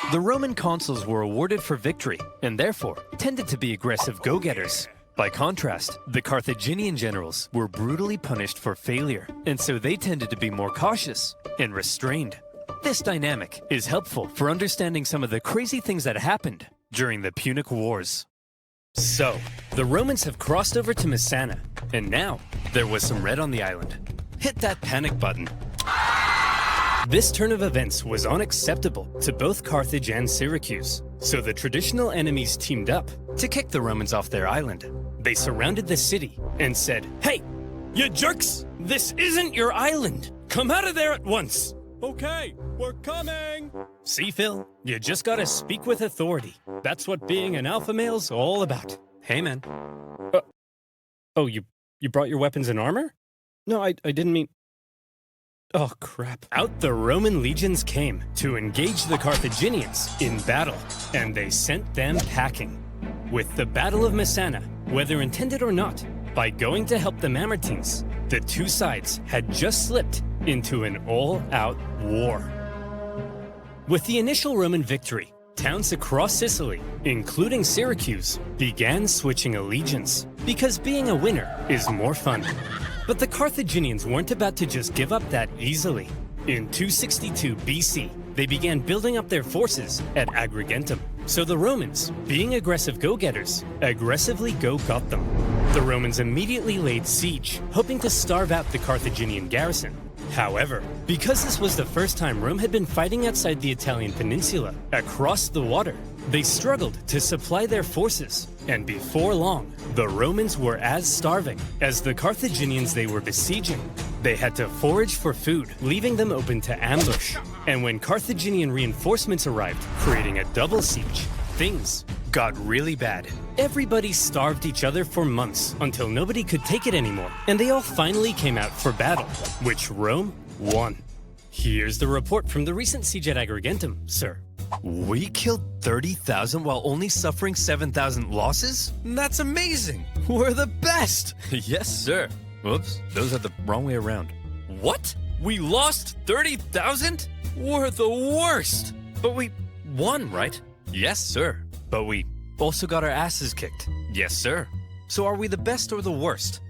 The Roman consuls were awarded for victory, and therefore tended to be aggressive go-getters. By contrast, the Carthaginian generals were brutally punished for failure, and so they tended to be more cautious and restrained. This dynamic is helpful for understanding some of the crazy things that happened during the Punic Wars. So, the Romans have crossed over to Messana, and now there was some red on the island. Hit that panic button. This turn of events was unacceptable to both Carthage and Syracuse, so the traditional enemies teamed up to kick the Romans off their island. They surrounded the city and said, "Hey, you jerks! This isn't your island! Come out of there at once!" Okay, we're coming! See, Phil, you just gotta speak with authority. That's what being an alpha male's all about. Hey, man. Oh, you brought your weapons and armor? No, I didn't mean... Oh, crap. Out the Roman legions came to engage the Carthaginians in battle, and they sent them packing. With the Battle of Messana, whether intended or not, by going to help the Mamertines, the two sides had just slipped into an all-out war. With the initial Roman victory, towns across Sicily, including Syracuse, began switching allegiance, because being a winner is more fun. But the Carthaginians weren't about to just give up that easily. In 262 BC, they began building up their forces at Agrigentum. So the Romans, being aggressive go-getters, aggressively go-got them. The Romans immediately laid siege, hoping to starve out the Carthaginian garrison. However, because this was the first time Rome had been fighting outside the Italian peninsula, across the water, they struggled to supply their forces, and before long, the Romans were as starving as the Carthaginians they were besieging. They had to forage for food, leaving them open to ambush. And when Carthaginian reinforcements arrived, creating a double siege, things got really bad. Everybody starved each other for months until nobody could take it anymore, and they all finally came out for battle, which Rome won. Here's the report from the recent siege at Agrigentum, sir. We killed 30,000 while only suffering 7,000 losses? That's amazing! We're the best! Yes, sir. Oops, those are the wrong way around. What? We lost 30,000? We're the worst! But we won, right? Yes, sir. But we also got our asses kicked. Yes, sir. So are we the best or the worst?